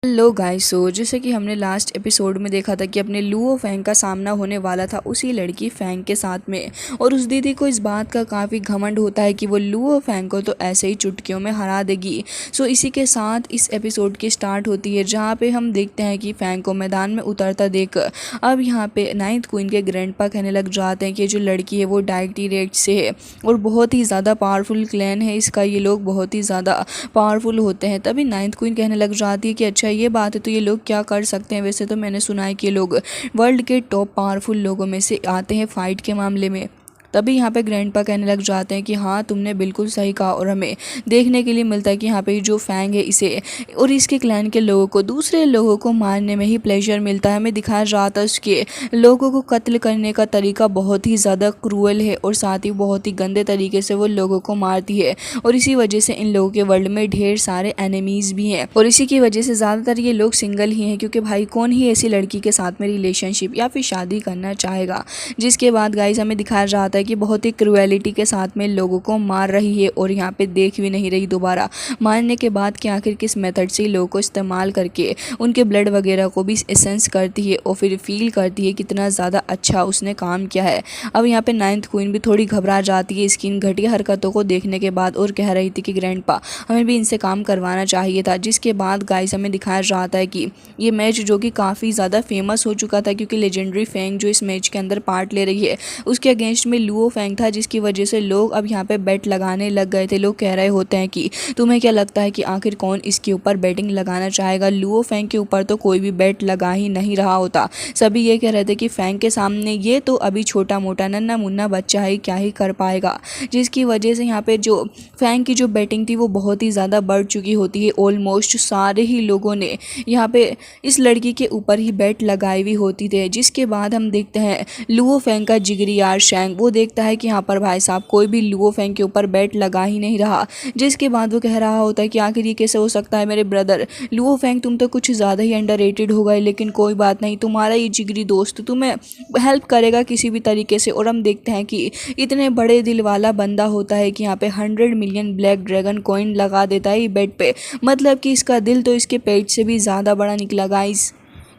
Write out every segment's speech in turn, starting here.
Hello guys. जैसे कि हमने लास्ट एपिसोड में देखा था कि अपने लुओ फैंग का सामना होने वाला था उसी लड़की फैंग के साथ में। और उस दीदी को इस बात का काफ़ी घमंड होता है कि वो लुओ फैंग को तो ऐसे ही चुटकियों में हरा देगी। इसी के साथ इस एपिसोड की स्टार्ट होती है, जहाँ पे हम देखते हैं कि फैंग को मैदान में उतरता देख अब यहाँ पे नाइन्थ क्वीन के ग्रैंडपा कहने लग जाते हैं कि जो लड़की है वो डायटीरेट से है और बहुत ही ज़्यादा पावरफुल क्लैन है इसका, ये लोग बहुत ही ज़्यादा पावरफुल होते हैं। तभी नाइन्थ क्वीन कहने लग जाती है कि अच्छा ये बात है, तो ये लोग क्या कर सकते हैं। वैसे तो मैंने सुना है कि ये लोग वर्ल्ड के टॉप पावरफुल लोगों में से आते हैं फाइट के मामले में। तभी यहाँ पे ग्रैंडपा कहने लग जाते हैं कि हाँ तुमने बिल्कुल सही कहा, और हमें देखने के लिए मिलता है कि यहाँ पे जो फैंग है इसे और इसके क्लैन के लोगों को दूसरे लोगों को मारने में ही प्लेजर मिलता है। हमें दिखाया जाता है उसके लोगों को कत्ल करने का तरीका बहुत ही ज़्यादा क्रूअल है और साथ ही बहुत ही गंदे तरीके से वो लोगों को मारती है। और इसी वजह से इन लोगों के वर्ल्ड में ढेर सारे एनिमीज़ भी हैं और इसी की वजह से ज़्यादातर ये लोग सिंगल ही हैं, क्योंकि भाई कौन ही ऐसी लड़की के साथ में रिलेशनशिप या फिर शादी करना चाहेगा। जिसके बाद गाइस हमें दिखाया जाता है कि बहुत ही क्रुएलिटी के साथ में लोगों को मार रही है और यहाँ पे देख भी नहीं रही दोबारा मारने के बाद कि आखिर किस मेथड से लोगों को इस्तेमाल करके उनके ब्लड वगैरह को भी एसेंस करती है और फिर फील करती है कितना ज़्यादा अच्छा उसने काम किया है। अब यहाँ पे नाइन्थ क्वीन भी थोड़ी घबरा जाती है इसकी इन घटिया हरकतों को देखने के बाद और कह रही थी कि ग्रैंडपा हमें भी इनसे काम करवाना चाहिए था। जिसके बाद गाइस हमें दिखाया जाता है कि ये मैच जो कि काफ़ी ज़्यादा फेमस हो चुका था, क्योंकि लेजेंडरी फैंग जो इस मैच के अंदर पार्ट ले रही है उसके अगेंस्ट में लुओ फैंग था, जिसकी वजह से लोग अब यहाँ पे बेट लगाने लग गए थे। लोग कह रहे होते हैं कि तुम्हें क्या लगता है कि आखिर कौन इसके ऊपर बैटिंग लगाना चाहेगा। लुओ फैंग के ऊपर तो कोई भी बेट लगा ही नहीं रहा होता। सभी ये कह रहे थे कि फैंग के सामने ये तो अभी छोटा मोटा नन्ना मुन्ना बच्चा है, क्या ही कर पाएगा। जिसकी वजह से यहाँ पे जो फैंग की जो बैटिंग थी वो बहुत ही ज़्यादा बढ़ चुकी होती है। ऑलमोस्ट सारे ही लोगों ने यहाँ पे इस लड़की के ऊपर ही बेट लगाई हुई होती थी। जिसके बाद हम देखते हैं लुओ फैंग का जिगरी यार शैंग वो देखता है कि यहाँ पर भाई साहब कोई भी लुओ फैंग के ऊपर बेट लगा ही नहीं रहा। जिसके बाद वो कह रहा होता है कि आखिर ये कैसे हो सकता है मेरे ब्रदर लुओ फैंग, तुम तो कुछ ज़्यादा ही अंडररेटेड हो गए, लेकिन कोई बात नहीं, तुम्हारा ये जिगरी दोस्त तुम्हें हेल्प करेगा किसी भी तरीके से। और हम देखते हैं कि इतने बड़े दिल वाला बंदा होता है कि यहाँ पे 100 मिलियन ब्लैक ड्रैगन कॉइन लगा देता है बेट पे, मतलब कि इसका दिल तो इसके पेट से भी ज़्यादा बड़ा निकला गाइस।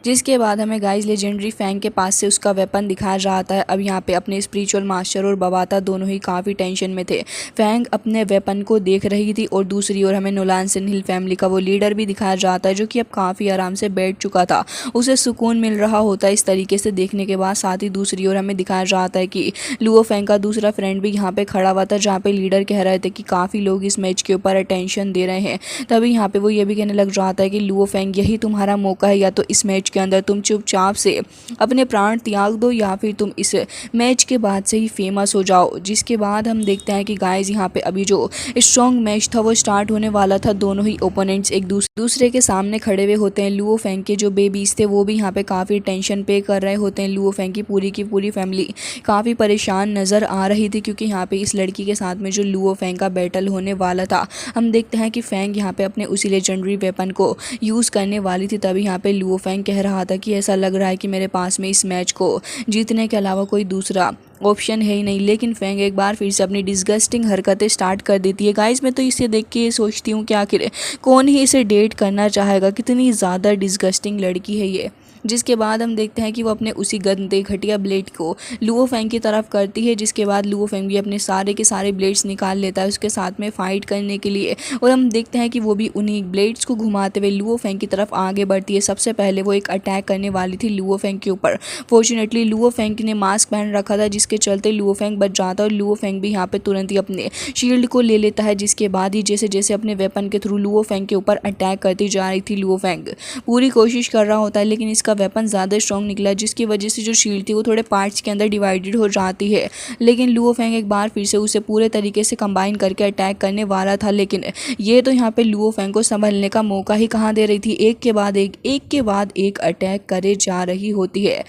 जिसके बाद हमें गाइस लेजेंडरी फैंग के पास से उसका वेपन दिखाया जाता है। अब यहाँ पे अपने स्पिरिचुअल मास्टर और बवाता दोनों ही काफ़ी टेंशन में थे। फैंग अपने वेपन को देख रही थी और दूसरी ओर हमें नोलान सिन्हिल फैमिली का वो लीडर भी दिखाया जाता है, जो कि अब काफ़ी आराम से बैठ चुका था। उसे सुकून मिल रहा होता है इस तरीके से देखने के बाद। साथ ही दूसरी ओर हमें दिखाया जाता है कि लुओ फैंग का दूसरा फ्रेंड भी यहाँ पे खड़ा हुआ था, जहाँ पे लीडर कह रहे थे कि काफ़ी लोग इस मैच के ऊपर अटेंशन दे रहे हैं। तभी यहाँ पे वो ये भी कहने लग जाता है कि लुओ फैंग यही तुम्हारा मौका है, या तो इस मैच के अंदर तुम चुपचाप से अपने प्राण त्याग दो या फिर तुम इस मैच के बाद से ही फेमस हो जाओ। जिसके बाद हम देखते हैं कि गाइस यहाँ पे अभी जो स्ट्रॉन्ग मैच था वो स्टार्ट होने वाला था। दोनों ही ओपोनेंट्स एक दूसरे के सामने खड़े हुए होते हैं। लुओ फैंग के जो बेबीज थे वो भी यहाँ पे काफ़ी टेंशन पे कर रहे होते हैं। लुओ फैंग की पूरी फैमिली काफ़ी परेशान नज़र आ रही थी, क्योंकि यहाँ पे इस लड़की के साथ में जो लुओ फैंग का बैटल होने वाला था। हम देखते हैं कि फैंग यहाँ पे अपने उसी लेजेंडरी वेपन को यूज़ करने वाली थी। तभी यहाँ पे लुओ फैंग कह रहा था कि ऐसा लग रहा है कि मेरे पास में इस मैच को जीतने के अलावा कोई दूसरा ऑप्शन है ही नहीं। लेकिन फैंग एक बार फिर से अपनी डिस्गस्टिंग हरकतें स्टार्ट कर देती है। गाइस मैं तो इसे देख के सोचती हूँ कि आखिर कौन ही इसे डेट करना चाहेगा, कितनी ज़्यादा डिस्गस्टिंग लड़की है ये। जिसके बाद हम देखते हैं कि वो अपने उसी गंदे घटिया ब्लेड को लुओ फैंग की तरफ करती है। जिसके बाद लुओ फैंग भी अपने सारे के सारे ब्लेड्स निकाल लेता है उसके साथ में फ़ाइट करने के लिए, और हम देखते हैं कि वो भी उन्हीं ब्लेड्स को घुमाते हुए लुओ फैंग की तरफ आगे बढ़ती है। सबसे पहले वो एक अटैक करने वाली थी लुओ फैंग के ऊपर। फॉर्चुनेटली लुओ फैंग ने मास्क पहन रखा था, जिसके चलते लुओ फैंग बच जाता है और लुओ फैंग भी यहाँ पे तुरंत ही अपने शील्ड को ले लेता है। जिसके बाद ही जैसे जैसे अपने वेपन के थ्रू लुओ फैंग के ऊपर अटैक करती जा रही थी, लुओ फैंग पूरी कोशिश कर रहा होता है, लेकिन इसका वेपन ज़्यादा स्ट्रॉन्ग निकला, जिसकी वजह से जो शील्ड थी वो थोड़े पार्ट्स के अंदर डिवाइडेड हो जाती है। लेकिन लुओ फैंग एक बार फिर से उसे पूरे तरीके से कंबाइन करके अटैक करने वाला था, लेकिन ये तो यहाँ पे लुओ फैंग को संभलने का मौका ही कहाँ दे रही थी। एक के बाद एक अटैक करे जा रही होती है।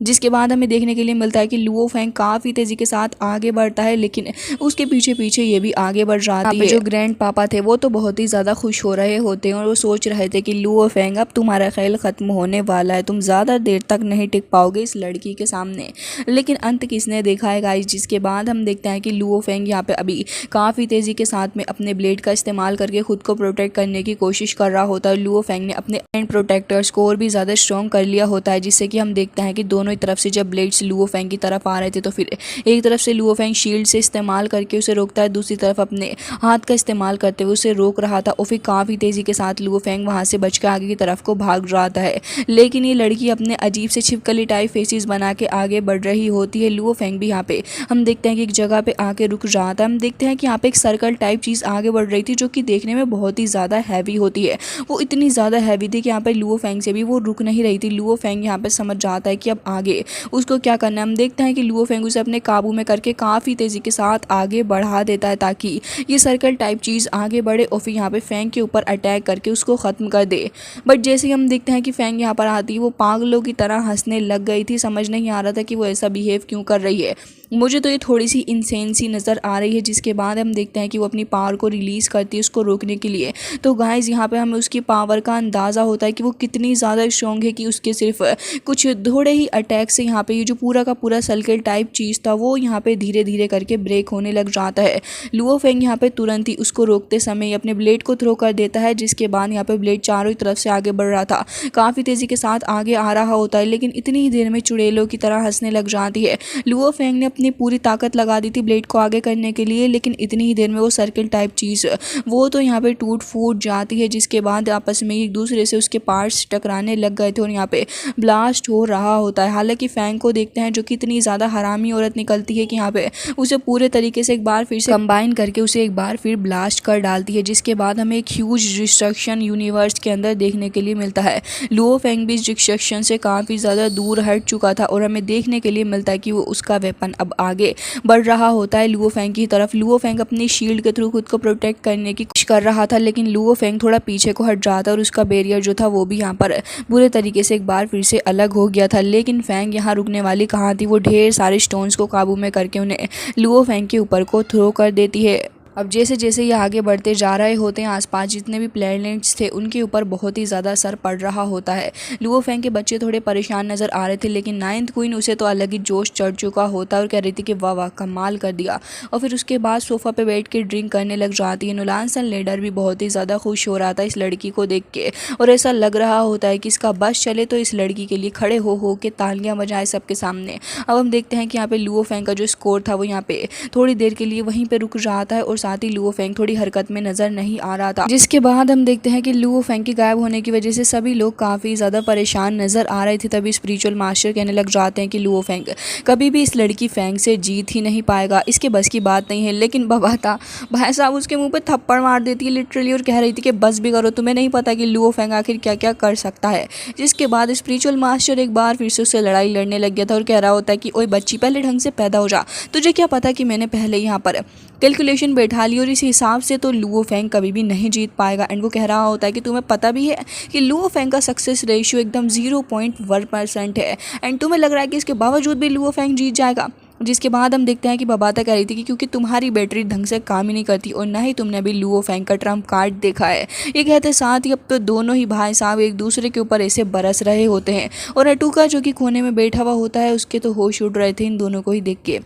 जिसके बाद हमें देखने के लिए मिलता है कि लुओ फेंग काफ़ी तेज़ी के साथ आगे बढ़ता है, लेकिन उसके पीछे पीछे ये भी आगे बढ़ जाती है। जो ग्रैंड पापा थे वो तो बहुत ही ज़्यादा खुश हो रहे होते हैं और वो सोच रहे थे कि लुओ फेंग अब तुम्हारा खेल ख़त्म होने वाला है, तुम ज़्यादा देर तक नहीं टिक पाओगे इस लड़की के सामने। लेकिन अंत किसने देखा है गाइस। जिसके बाद हम देखते हैं कि लुओ फेंग यहाँ पे अभी काफ़ी तेज़ी के साथ में अपने ब्लेड का इस्तेमाल करके खुद को प्रोटेक्ट करने की कोशिश कर रहा होता है। लुओ फेंग ने अपने एंड प्रोटेक्टर्स को और भी ज़्यादा स्ट्रॉन्ग कर लिया होता है, जिससे कि हम देखते हैं कि दोनों ही तरफ से जब ब्लेड्स लुओ फेंग की तरफ आ रहे थे तो फिर एक तरफ से लुओ फेंग शील्ड से इस्तेमाल करके उसे रोकता है, दूसरी तरफ अपने हाथ का इस्तेमाल करते हुए उसे रोक रहा था और फिर काफ़ी तेज़ी के साथ लुओ फेंग वहाँ से बचकर आगे की तरफ को भाग जाता है। लेकिन ये लड़की अपने अजीब से छिपकली टाइप फेसेस बना के आगे बढ़ रही होती है। लुओ फेंग भी यहाँ पे हम देखते हैं कि एक जगह पे आके रुक जाता है। हम देखते हैं कि यहाँ पे एक सर्कल टाइप चीज़ आगे बढ़ रही थी जो कि देखने में बहुत ही ज़्यादा हैवी होती है। वो इतनी ज़्यादा हैवी थी कि यहाँ पे लुओ फेंग से भी वो रुक नहीं रही थी। लुओ फेंग यहाँ पे समझ जाता है कि अब आगे उसको क्या करना है। हम देखते हैं कि लुओ फेंग उसे अपने काबू में करके काफ़ी तेज़ी के साथ आगे बढ़ा देता है ताकि ये सर्कल टाइप चीज़ आगे बढ़े और फिर यहाँ पे फेंग के ऊपर अटैक करके उसको ख़त्म कर दे। बट जैसे ही हम देखते हैं कि फेंग यहाँ पर आती है वो पागलों की तरह हंसने लग गई थी। समझ नहीं आ रहा था कि वो ऐसा बिहेव क्यों कर रही है। मुझे तो ये थोड़ी सी इंसेन सी नज़र आ रही है। जिसके बाद हम देखते हैं कि वो अपनी पावर को रिलीज़ करती है उसको रोकने के लिए। तो गाइस यहाँ पे हमें उसकी पावर का अंदाज़ा होता है कि वो कितनी ज़्यादा स्ट्रॉन्ग है कि उसके सिर्फ कुछ थोड़े ही अटैक से यहाँ पे ये जो पूरा का पूरा सर्कल टाइप चीज़ था वो यहाँ पे धीरे धीरे करके ब्रेक होने लग जाता है। लुओ फेंग यहाँ पे तुरंत ही उसको रोकते समय अपने ब्लेड को थ्रो कर देता है। जिसके बाद यहाँ पे ब्लेड चारों तरफ से आगे बढ़ रहा था, काफ़ी तेज़ी के साथ आगे आ रहा होता है, लेकिन इतनी ही देर में चुड़ैलों की तरह हंसने लग जाती है। लुओ फेंग ने अपनी पूरी ताकत लगा दी थी ब्लेड को आगे करने के लिए, लेकिन इतनी ही देर में वो सर्कल टाइप चीज़ वो तो यहाँ पे टूट फूट जाती है। जिसके बाद आपस में एक दूसरे से उसके पार्ट्स टकराने लग गए थे और यहाँ पे ब्लास्ट हो रहा होता है। हालांकि फेंग को देखते हैं जो कि इतनी ज़्यादा हरामी औरत निकलती है कि यहाँ पे उसे पूरे तरीके से एक बार फिर से कंबाइन करके उसे एक बार फिर ब्लास्ट कर डालती है। जिसके बाद हमें एक ह्यूज डिस्ट्रक्शन यूनिवर्स के अंदर देखने के लिए मिलता है। लुओ फेंग भी इस डिस्ट्रक्शन से काफ़ी ज़्यादा दूर हट चुका था और हमें देखने के लिए मिलता है कि वो उसका वेपन अब आगे बढ़ रहा होता है लुओ फेंग की तरफ। लुओ फेंग अपनी शील्ड के थ्रू खुद को प्रोटेक्ट करने की कोशिश कर रहा था, लेकिन लुओ फेंग थोड़ा पीछे को हट जाता और उसका बैरियर जो था वो भी यहाँ पर बुरे तरीके से एक बार फिर से अलग हो गया था। लेकिन फेंग यहाँ रुकने वाली कहाँ थी। वो ढेर सारे स्टोन्स को काबू में करके उन्हें लुओ फेंग के ऊपर को थ्रो कर देती है। अब जैसे जैसे ये आगे बढ़ते जा रहे होते हैं आसपास जितने भी प्लैनेट्स थे उनके ऊपर बहुत ही ज़्यादा असर पड़ रहा होता है। लुओ फेंग के बच्चे थोड़े परेशान नज़र आ रहे थे, लेकिन नाइन्थ क्वीन उसे तो अलग ही जोश चढ़ चुका होता और कह रही थी कि वाह वाह कमाल कर दिया। और फिर उसके बाद सोफ़ा पे बैठ के ड्रिंक करने लग जाती है। नुलानसन लेडर भी बहुत ही ज़्यादा खुश हो रहा था इस लड़की को देख के और ऐसा लग रहा होता है कि इसका बस चले तो इस लड़की के लिए खड़े हो के तालियां बजाए सबके सामने। अब हम देखते हैं कि यहाँ पे लुओ फेंग का जो स्कोर था वो यहाँ पे थोड़ी देर के लिए वहीं पे रुक जाता है और साथ ही लुओ फेंग थोड़ी हरकत में नजर नहीं आ रहा था। जिसके बाद हम देखते हैं कि लुओ फेंग के गायब होने की वजह से सभी लोग काफ़ी ज़्यादा परेशान नजर आ रहे थे। तभी स्पिरिचुअल मास्टर कहने लग जाते हैं कि लुओ फेंग कभी भी इस लड़की फेंग से जीत ही नहीं पाएगा, इसके बस की बात नहीं है। लेकिन बबाता भाई साहब उसके मुंह पे थप्पड़ मार देती है लिटरली और कह रही थी कि बस भी करो, तुम्हें नहीं पता कि लुओ फेंग आखिर क्या क्या कर सकता है। जिसके बाद स्पिरिचुअल मास्टर एक बार फिर से उससे लड़ाई लड़ने लग गया था और कह रहा होता है कि ओए बच्ची पहले ढंग से पैदा हो जा, तुझे क्या पता कि मैंने पहले यहाँ पर कैलकुलेशन बैठा ली और इस हिसाब से तो लुओ फेंग कभी भी नहीं जीत पाएगा। एंड वो कह रहा होता है कि तुम्हें पता भी है कि लुओ फेंग का सक्सेस रेशियो एकदम 0.1% है एंड तुम्हें लग रहा है कि इसके बावजूद भी लुओ फेंग जीत जाएगा। जिसके बाद हम देखते हैं कि बबाता कह रही थी कि क्योंकि तुम्हारी बैटरी ढंग से काम ही नहीं करती और ना ही तुमने अभी लुओ फेंग का ट्रम्प कार्ड देखा है। ये कहते साथ ही अब तो दोनों ही भाई साहब एक दूसरे के ऊपर ऐसे बरस रहे होते हैं और अटूका जो कि कोने में बैठा हुआ होता है उसके तो होश उड़ रहे थे इन दोनों को ही देख के।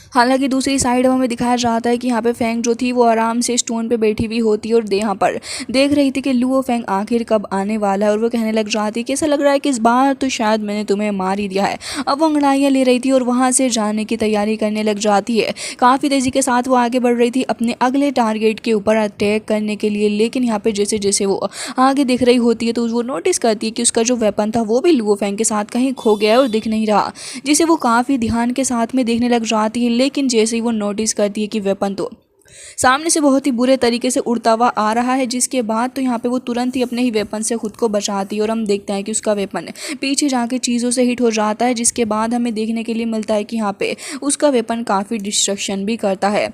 हालांकि दूसरी साइड हमें दिखाया जाता है कि यहाँ पे फेंग जो थी वो आराम से स्टोन पे बैठी हुई होती है और यहाँ पर देख रही थी कि लुओ फेंग आखिर कब आने वाला है और वो कहने लग जाती है कि ऐसा लग रहा है कि इस बार तो शायद मैंने तुम्हें मार ही दिया है। अब वो अंगड़ाइयाँ ले रही थी और वहाँ से जाने की तैयारी करने लग जाती है। काफ़ी तेज़ी के साथ वो आगे बढ़ रही थी अपने अगले टारगेट के ऊपर अटैक करने के लिए, लेकिन यहाँ पे जैसे जैसे वो आगे दिख रही होती है तो वो नोटिस करती है कि उसका जो वेपन था वो भी लुओ फेंग के साथ कहीं खो गया है और दिख नहीं रहा, जिसे वो काफ़ी ध्यान के साथ में देखने लग जाती है। लेकिन जैसे ही वो नोटिस करती है कि वेपन तो सामने से बहुत ही बुरे तरीके से उड़ता हुआ आ रहा है, जिसके बाद तो यहाँ पे वो तुरंत ही अपने ही वेपन से खुद को बचाती है और हम देखते हैं कि उसका वेपन पीछे जाके चीज़ों से हिट हो जाता है। जिसके बाद हमें देखने के लिए मिलता है कि यहाँ पे उसका वेपन काफ़ी डिस्ट्रक्शन भी करता है।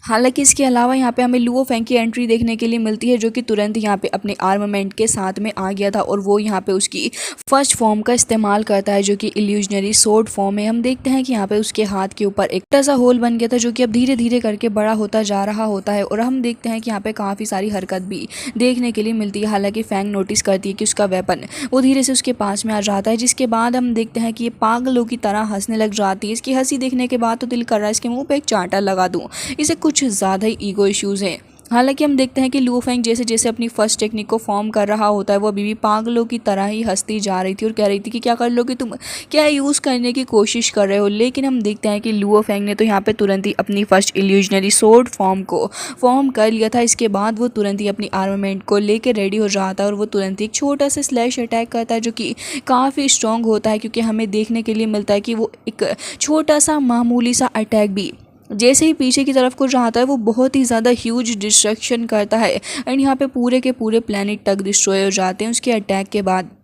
हालांकि इसके अलावा यहाँ पे हमें लुओ फेंग की एंट्री देखने के लिए मिलती है, जो कि तुरंत यहाँ पे अपने आर्मामेंट के साथ में आ गया था और वो यहाँ पे उसकी फर्स्ट फॉर्म का इस्तेमाल करता है, जो कि इल्यूजनरी सोर्ड फॉर्म है। हम देखते हैं कि यहाँ पे उसके हाथ के ऊपर एक छोटा सा होल बन गया था, जो कि अब धीरे धीरे करके बड़ा होता जा रहा होता है और हम देखते हैं कि यहाँ पे काफ़ी सारी हरकत भी देखने के लिए मिलती है। हालांकि फैंग नोटिस करती है कि उसका वेपन वो धीरे से उसके पास में आ जाता है, जिसके बाद हम देखते हैं कि ये पागलों की तरह हंसने लग जाती है। इसकी हंसी देखने के बाद तो दिल कर रहा है इसके मुंह पे एक चांटा लगा दूं, इसे कुछ ज़्यादा ही ईगो इश्यूज़ हैं। हालांकि हम देखते हैं कि लुओ फेंग जैसे जैसे अपनी फर्स्ट टेक्निक को फॉर्म कर रहा होता है, वो अभी भी पागलों की तरह ही हंसती जा रही थी और कह रही थी कि क्या कर लोगे तुम, क्या यूज़ करने की कोशिश कर रहे हो। लेकिन हम देखते हैं कि लुओ फेंग ने तो यहाँ पे तुरंत ही अपनी फर्स्ट इल्यूजनरी सोर्ड फॉर्म को फॉर्म कर लिया था। इसके बाद वो तुरंत ही अपनी आर्मामेंट को लेकर रेडी हो जाता है और वो तुरंत ही एक छोटा सा स्लैश अटैक करता है, जो कि काफ़ी स्ट्रॉन्ग होता है, क्योंकि हमें देखने के लिए मिलता है कि वो एक छोटा सा मामूली सा अटैक भी जैसे ही पीछे की तरफ को जाता है वो बहुत ही ज़्यादा ह्यूज डिस्ट्रक्शन करता है एंड यहाँ पे पूरे के पूरे प्लेनेट तक डिस्ट्रॉय हो जाते हैं उसके अटैक के बाद।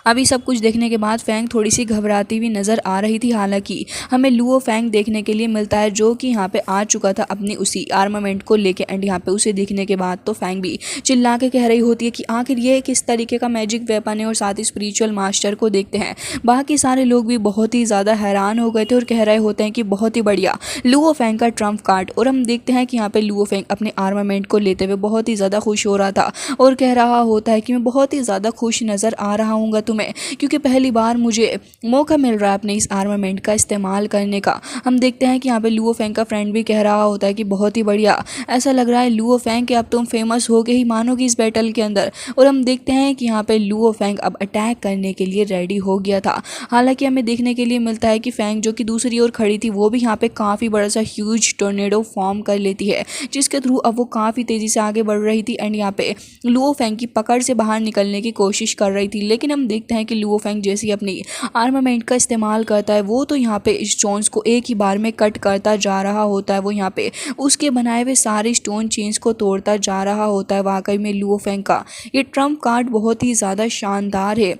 अभी सब कुछ देखने के बाद फैंग थोड़ी सी घबराती हुई नज़र आ रही थी। हालांकि हमें लुओ फेंग देखने के लिए मिलता है, जो कि यहाँ पे आ चुका था अपनी उसी आर्मामेंट को लेके एंड यहाँ पे उसे देखने के बाद तो फैंग भी चिल्ला के कह रही होती है कि आखिर ये किस तरीके का मैजिक वेपन है, और साथ ही स्पिरिचुअल मास्टर को देखते हैं बाकी सारे लोग भी बहुत ही ज़्यादा हैरान हो गए थे और कह रहे होते हैं कि बहुत ही बढ़िया लुओ फेंग का ट्रम्प कार्ड। और हम देखते हैं कि यहाँ पे लुओ फेंग अपने आर्मामेंट को लेते हुए बहुत ही ज़्यादा खुश हो रहा था और कह रहा होता है कि मैं बहुत ही ज़्यादा खुश नज़र आ रहा हूँ तुम्हें, क्योंकि पहली बार मुझे मौका मिल रहा है अपने इस आर्मामेंट का इस्तेमाल करने का। हम देखते हैं कि यहाँ पे लुओ फेंग का फ्रेंड भी कह रहा होता है कि बहुत ही बढ़िया, ऐसा लग रहा है लुओ फेंग कि अब तुम फेमस हो गए ही मानोगी इस बैटल के अंदर। और हम देखते हैं कि यहाँ पे लुओ फेंग अब अटैक करने के लिए रेडी हो गया था। हालांकि हमें देखने के लिए मिलता है कि फेंग जो कि दूसरी ओर खड़ी थी वो भी यहाँ पे काफ़ी बड़ा सा ह्यूज टोर्नेडो फॉर्म कर लेती है, जिसके थ्रू अब वो काफ़ी तेज़ी से आगे बढ़ रही थी एंड यहाँ पे लुओ फेंग की पकड़ से बाहर निकलने की कोशिश कर रही थी। लेकिन हम देखते हैं कि लुओ फेंग जैसी अपनी आर्मामेंट का इस्तेमाल करता है वो तो यहाँ पे स्टोन्स को एक ही बार में कट करता जा रहा होता है। वो यहाँ पे उसके बनाए हुए सारे स्टोन चेन्स को तोड़ता जा रहा होता है। वाकई में लुओ फेंग का ये ट्रम्प कार्ड बहुत ही ज़्यादा शानदार है।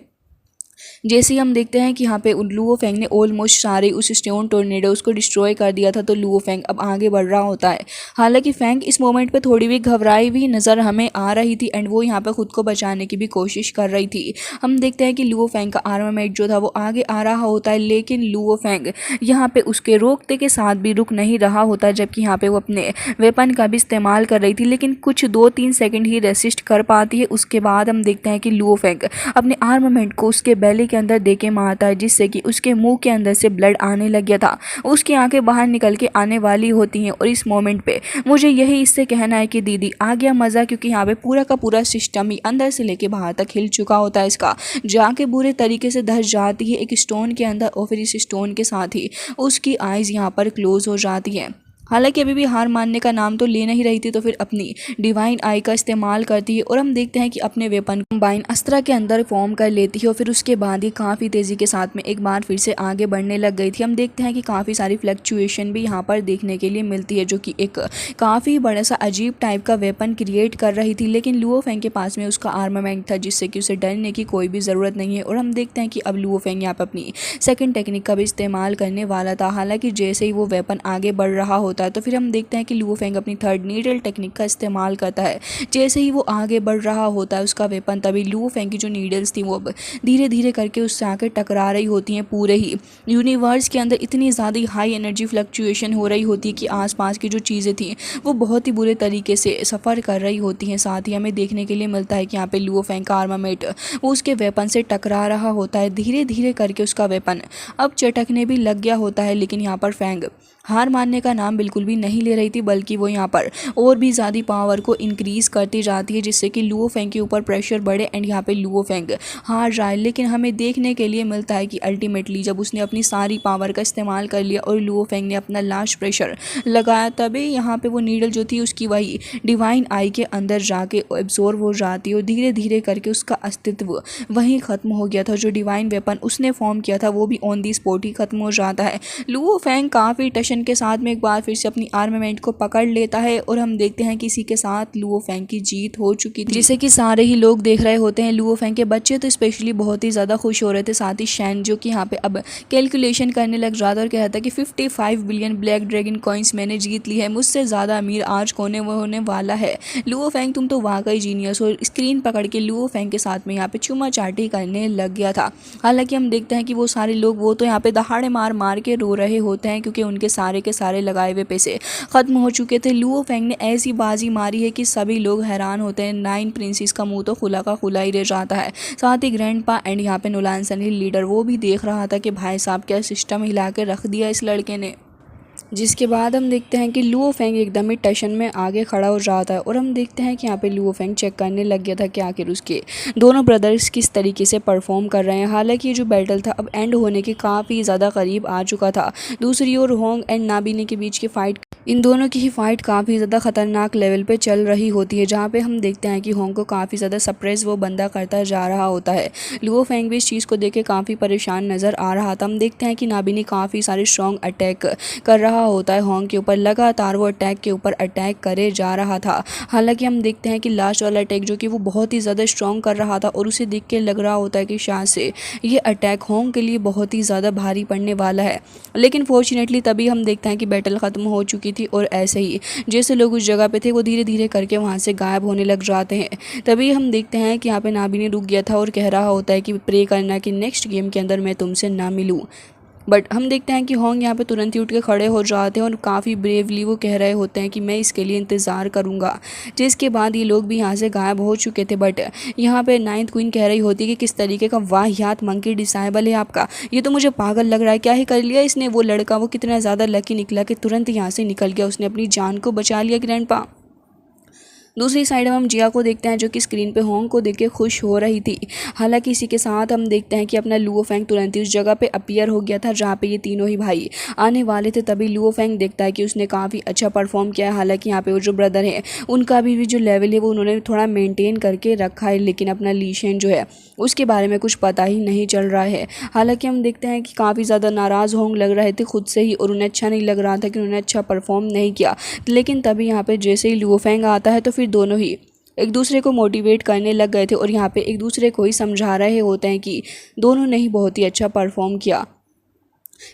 जैसे ही हम देखते हैं कि यहाँ पे लुओ फेंग ने ऑलमोस्ट सारे उस स्टोन टोर्नेडोज को डिस्ट्रॉय कर दिया था, तो लुओ फेंग अब आगे बढ़ रहा होता है। हालांकि फेंग इस मोमेंट पे थोड़ी भी घबराई हुई नज़र हमें आ रही थी एंड वो यहाँ पे खुद को बचाने की भी कोशिश कर रही थी। हम देखते हैं कि लुओ फेंग का आर्मामेंट जो था वो आगे आ रहा होता है, लेकिन लुओ फेंग यहाँ पे उसके रोकते के साथ भी रुक नहीं रहा होता, जबकि यहाँ पे वो अपने वेपन का भी इस्तेमाल कर रही थी, लेकिन कुछ 2-3 सेकंड ही रेसिस्ट कर पाती है। उसके बाद हम देखते हैं कि लुओ फेंग अपने आर्मामेंट को उसके बेली के अंदर देके मारता है, जिससे कि उसके मुंह के अंदर से ब्लड आने लग गया था। उसकी आंखें बाहर निकल के आने वाली होती हैं और इस मोमेंट पे मुझे यही इससे कहना है कि दीदी आ गया मज़ा, क्योंकि यहाँ पे पूरा का पूरा सिस्टम ही अंदर से लेके बाहर तक हिल चुका होता है। इसका जाके बुरे तरीके से धस जाती है एक स्टोन के अंदर और फिर इस स्टोन के साथ ही उसकी आइज़ यहाँ पर क्लोज हो जाती है। हालांकि अभी भी हार मानने का नाम तो ले नहीं रही थी, तो फिर अपनी डिवाइन आई का इस्तेमाल करती है और हम देखते हैं कि अपने वेपन कंबाइन अस्त्रा के अंदर फॉर्म कर लेती है और फिर उसके बाद ही काफ़ी तेज़ी के साथ में एक बार फिर से आगे बढ़ने लग गई थी। हम देखते हैं कि काफ़ी सारी फ्लक्चुएशन भी यहाँ पर देखने के लिए मिलती है, जो कि एक काफ़ी बड़ा सा अजीब टाइप का वेपन क्रिएट कर रही थी। लेकिन लुओ फेंग के पास में उसका आर्मामेंट था, जिससे कि उसे डरने की कोई भी ज़रूरत नहीं है। और हम देखते हैं कि अब लुओ फेंग यहाँ पर अपनी सेकेंड टेक्निक का भी इस्तेमाल करने वाला था। हालांकि जैसे ही वो वेपन आगे बढ़ रहा होता है तो फिर हम देखते हैं कि लुओ फेंग अपनी थर्ड नीडल टेक्निक का इस्तेमाल करता है। जैसे ही वो आगे बढ़ रहा होता है उसका वेपन, तभी लुओ फेंग की जो नीडल्स थी वो अब धीरे धीरे करके उससे आकर टकरा रही होती हैं। पूरे ही यूनिवर्स के अंदर इतनी ज़्यादा हाई एनर्जी फ्लक्चुएशन हो रही होती है कि आसपास की जो चीज़ें थी वो बहुत ही बुरे तरीके से सफ़र कर रही होती हैं। साथ ही हमें देखने के लिए मिलता है कि यहाँ पे लुओ फेंग का आर्मामेंट वो उसके वेपन से टकरा रहा होता है। धीरे धीरे करके उसका वेपन अब चटकने भी लग गया होता है, लेकिन यहाँ पर फेंग हार मानने का नाम बिल्कुल भी नहीं ले रही थी, बल्कि वो यहाँ पर और भी ज़्यादा पावर को इंक्रीज़ करती जाती है, जिससे कि लुओ फेंग के ऊपर प्रेशर बढ़े एंड यहाँ पे लुओ फेंग हार जाए। लेकिन हमें देखने के लिए मिलता है कि अल्टीमेटली जब उसने अपनी सारी पावर का इस्तेमाल कर लिया और लुओ फेंग ने अपना लास्ट प्रेशर लगाया, तभी यहाँ पे वो नीडल जो थी उसकी वही डिवाइन आई के अंदर जाके एब्जॉर्व हो जाती है और धीरे धीरे करके उसका अस्तित्व वहीं ख़त्म हो गया था। जो डिवाइन वेपन उसने फॉर्म किया था वो भी ऑन दी स्पॉट ही ख़त्म हो जाता है। लुओ फेंग काफ़ी टेंशन के साथ में एक बार फिर फिर से अपनी आर्मामेंट को पकड़ लेता है और हम देखते हैं कि इसी के साथ लुओ फेंग की जीत हो चुकी थी, जिसे कि सारे ही लोग देख रहे होते हैं। लुओ फेंग के बच्चे तो स्पेशली बहुत ही ज़्यादा खुश हो रहे थे, साथ ही शैन जो कि यहाँ पे अब कैलकुलेशन करने लग रहा था और कह रहा था कि 55 बिलियन ब्लैक ड्रैगन कॉइन्स मैंने जीत ली है, मुझसे ज़्यादा अमीर आज कौन होने वाला है। लुओ फेंग तुम तो वाकई जीनियस हो। स्क्रीन पकड़ के लुओ फेंग के साथ में यहाँ पे चुमा चाटी करने लग गया था। हालांकि हम देखते हैं कि वो सारे लोग वो तो यहाँ पे दहाड़े मार मार के रो रहे होते हैं, क्योंकि उनके सारे के सारे लगाए हुए पैसे खत्म हो चुके थे। लुओ फेंग ने ऐसी बाजी मारी है कि सभी लोग हैरान होते हैं। 9 प्रिंसेस का मुंह तो खुला का खुला ही रह जाता है। साथ ही ग्रैंडपा एंड यहाँ पे नोलान सनी लीडर वो भी देख रहा था कि भाई साहब क्या सिस्टम हिला के रख दिया इस लड़के ने। जिसके बाद हम देखते हैं कि लुओ फेंग एकदम ही टेंशन में आगे खड़ा हो जाता है और हम देखते हैं कि यहाँ पे लुओ फेंग चेक करने लग गया था कि आखिर उसके दोनों ब्रदर्स किस तरीके से परफॉर्म कर रहे हैं। हालांकि ये जो बैटल था अब एंड होने के काफ़ी ज़्यादा करीब आ चुका था। दूसरी ओर होंग एंड नाबिने के बीच की फाइट, इन दोनों की ही फाइट काफ़ी ज़्यादा खतरनाक लेवल पे चल रही होती है, जहाँ पे हम देखते हैं कि होंग को काफ़ी ज़्यादा सप्रेस वो बंदा करता जा रहा होता है। लुओ फेंग भी इस चीज़ को देख के काफ़ी परेशान नज़र आ रहा था। हम देखते हैं कि नाबिने काफ़ी सारे स्ट्रॉन्ग अटैक कर रहा होता है होंग के ऊपर, लगातार वो अटैक के ऊपर अटैक करे जा रहा था। हालांकि हम देखते हैं कि लास्ट वाला अटैक जो कि वो बहुत ही ज़्यादा स्ट्रॉन्ग कर रहा था और उसे देख के लग रहा होता है कि शायद से ये अटैक होंग के लिए बहुत ही ज़्यादा भारी पड़ने वाला है। लेकिन फॉर्चुनेटली तभी हम देखते हैं कि बैटल ख़त्म हो चुकी थी और ऐसे ही जैसे लोग उस जगह पे थे वो धीरे धीरे करके वहाँ से गायब होने लग जाते हैं। तभी हम देखते हैं कि यहाँ पे नाबिने रुक गया था और कह रहा होता है कि प्रे करना कि नेक्स्ट गेम के अंदर मैं तुमसे ना मिलूँ। बट हम देखते हैं कि होंग यहाँ पे तुरंत ही उठ के खड़े हो जाते हैं और काफ़ी ब्रेवली वो कह रहे होते हैं कि मैं इसके लिए इंतज़ार करूँगा। जिसके बाद ये लोग भी यहाँ से गायब हो चुके थे। बट यहाँ पे 9th क्वीन कह रही होती है कि किस तरीके का वाहियात मंकी डिसाइबल है आपका, ये तो मुझे पागल लग रहा है, क्या ही कर लिया इसने। वो लड़का वो कितना ज़्यादा लकी निकला कि तुरंत यहाँ से निकल गया, उसने अपनी जान को बचा लिया ग्रैंडपा। दूसरी साइड हम जिया को देखते हैं जो कि स्क्रीन पे होंग को देख के खुश हो रही थी। हालांकि इसी के साथ हम देखते हैं कि अपना लुओ फेंग तुरंत ही उस जगह पे अपीयर हो गया था जहाँ पे ये तीनों ही भाई आने वाले थे। तभी लुओ फेंग देखता है कि उसने काफ़ी अच्छा परफॉर्म किया है। हालांकि यहाँ पे वो जो ब्रदर हैं उनका भी जो लेवल है वो उन्होंने थोड़ा मेनटेन करके रखा है, लेकिन अपना ली शेन जो है उसके बारे में कुछ पता ही नहीं चल रहा है। हालांकि हम देखते हैं कि काफ़ी ज़्यादा नाराज़ होंग लग रहे थे खुद से ही और उन्हें अच्छा नहीं लग रहा था कि उन्होंने अच्छा परफॉर्म नहीं किया। लेकिन तभी यहाँ पे जैसे ही लुओ फेंग आता है तो फिर दोनों ही एक दूसरे को मोटिवेट करने लग गए थे और यहाँ पे एक दूसरे को ही समझा रहे होते हैं कि दोनों ने ही बहुत ही अच्छा परफॉर्म किया।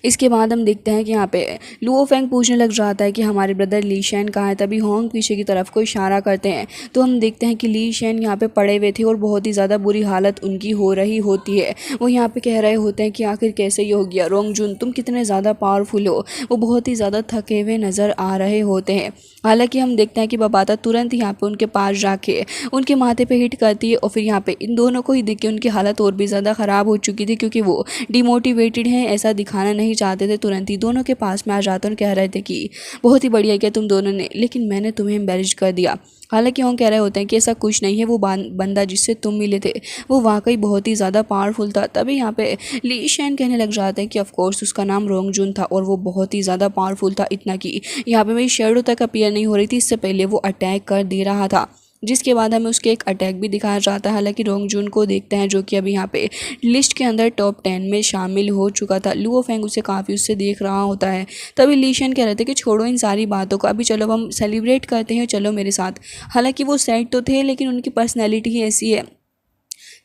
इसके बाद हम देखते हैं कि यहाँ पे लुओ फेंग पूछने लग जाता है कि हमारे ब्रदर ली शेन कहाँ है। तभी होंग पीछे की तरफ को इशारा करते हैं तो हम देखते हैं कि ली शेन यहाँ पे पड़े हुए थे और बहुत ही ज़्यादा बुरी हालत उनकी हो रही होती है। वो यहाँ पे कह रहे होते हैं कि आखिर कैसे ये हो गया, रोंगजुन तुम कितने ज़्यादा पावरफुल हो। वो बहुत ही ज़्यादा थके हुए नज़र आ रहे होते हैं। हालांकि हम देखते हैं कि बबाता तुरंत यहाँ पे उनके पास जाके उनके माथे पे हिट करती है और फिर यहाँ पे इन दोनों को ही देख के उनकी हालत और भी ज़्यादा ख़राब हो चुकी थी, क्योंकि वो डिमोटिवेटेड हैं, ऐसा दिखाना नहीं चाहते थे। तुरंत ही दोनों के पास में आ जाते और कह रहे थे कि बहुत ही बढ़िया किया तुम दोनों ने, लेकिन मैंने तुम्हें एम्बैरेज कर दिया। हालांकि हम कह रहे होते हैं कि ऐसा कुछ नहीं है, वो बंदा जिससे तुम मिले थे वो वाकई बहुत ही ज़्यादा पावरफुल था। तभी यहाँ पे ली शेन कहने लग जाते हैं कि ऑफ कोर्स उसका नाम रोंगजुन था और वो बहुत ही ज़्यादा पावरफुल था, इतना कि यहाँ पे मेरी शेडो तक अपीयर नहीं हो रही थी, इससे पहले वो अटैक कर दे रहा था। जिसके बाद हमें उसके एक अटैक भी दिखाया जाता है। हालांकि रोंगजुन को देखते हैं जो कि अभी यहाँ पे लिस्ट के अंदर टॉप 10 में शामिल हो चुका था। लुओ फेंग उसे काफ़ी उससे देख रहा होता है। तभी ली शेन कह रहे थे कि छोड़ो इन सारी बातों को, अभी चलो हम सेलिब्रेट करते हैं, चलो मेरे साथ। हालांकि वो सैड तो थे लेकिन उनकी पर्सनैलिटी ही ऐसी है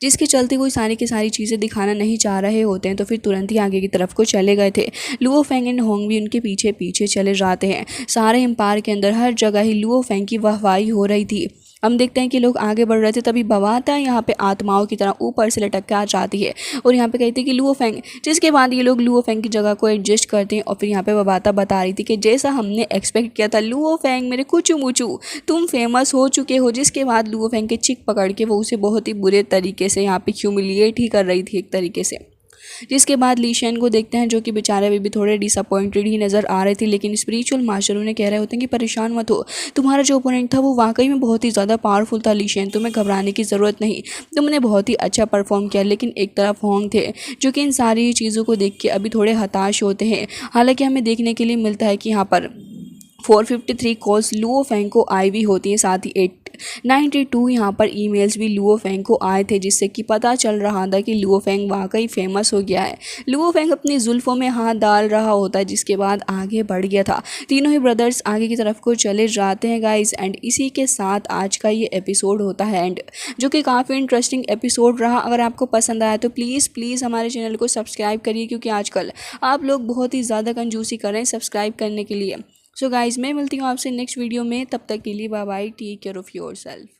जिसके चलते वो सारी की सारी चीज़ें दिखाना नहीं चाह रहे होते हैं। तो फिर तुरंत ही आगे की तरफ को चले गए थे। लुओ फेंग एंड होंग भी उनके पीछे पीछे चले जाते हैं। सारे एम्पायर के अंदर हर जगह ही लुओ फेंग की वाहवाही हो रही थी। हम देखते हैं कि लोग आगे बढ़ रहे थे। तभी बवाता यहाँ पे आत्माओं की तरह ऊपर से लटक के आ जाती है और यहाँ पे कहती है कि लुओ फेंग, जिसके बाद ये लोग लुओ फेंग की जगह को एडजस्ट करते हैं। और फिर यहाँ पे बवाता बता रही थी कि जैसा हमने एक्सपेक्ट किया था लुओ फेंग मेरे कुचू मुचू तुम फेमस हो चुके हो। जिसके बाद लुओ फेंग के चिक पकड़ के वो उसे बहुत ही बुरे तरीके से यहाँ पे ह्यूमिलिएट ही कर रही थी एक तरीके से। जिसके बाद ली शेन को देखते हैं जो कि बेचारे अभी भी थोड़े डिसअपॉइंटेड ही नज़र आ रहे थे। लेकिन स्पिरिचुअल मास्टर उन्हें कह रहे होते हैं कि परेशान मत हो, तुम्हारा जो ओपोनेंट था वो वाकई में बहुत ही ज़्यादा पावरफुल था ली शेन, तुम्हें घबराने की ज़रूरत नहीं, तुमने बहुत ही अच्छा परफॉर्म किया। लेकिन एक तरफ होंग थे जो कि इन सारी चीज़ों को देख के अभी थोड़े हताश होते हैं। हालांकि हमें देखने के लिए मिलता है कि यहाँ पर 453 कॉल्स लुओ फेंग को आई भी होती हैं, साथ ही 92 यहाँ पर ईमेल्स भी लुओ फेंग को आए थे, जिससे कि पता चल रहा था कि लुओ फेंग वाकई फेमस हो गया है। लुओ फेंग अपनी जुल्फों में हाथ डाल रहा होता है, जिसके बाद आगे बढ़ गया था। तीनों ही ब्रदर्स आगे की तरफ को चले जाते हैं गाइस, एंड इसी के साथ आज का ये एपिसोड होता है एंड, जो कि काफ़ी इंटरेस्टिंग एपिसोड रहा। अगर आपको पसंद आया तो प्लीज़ हमारे चैनल को सब्सक्राइब करिए, क्योंकि आजकल आप लोग बहुत ही ज़्यादा कंजूसी कर रहे हैं सब्सक्राइब करने के लिए। सो गाइज, मैं मिलती हूँ आपसे नेक्स्ट वीडियो में, तब तक के लिए bye bye, take care of yourself.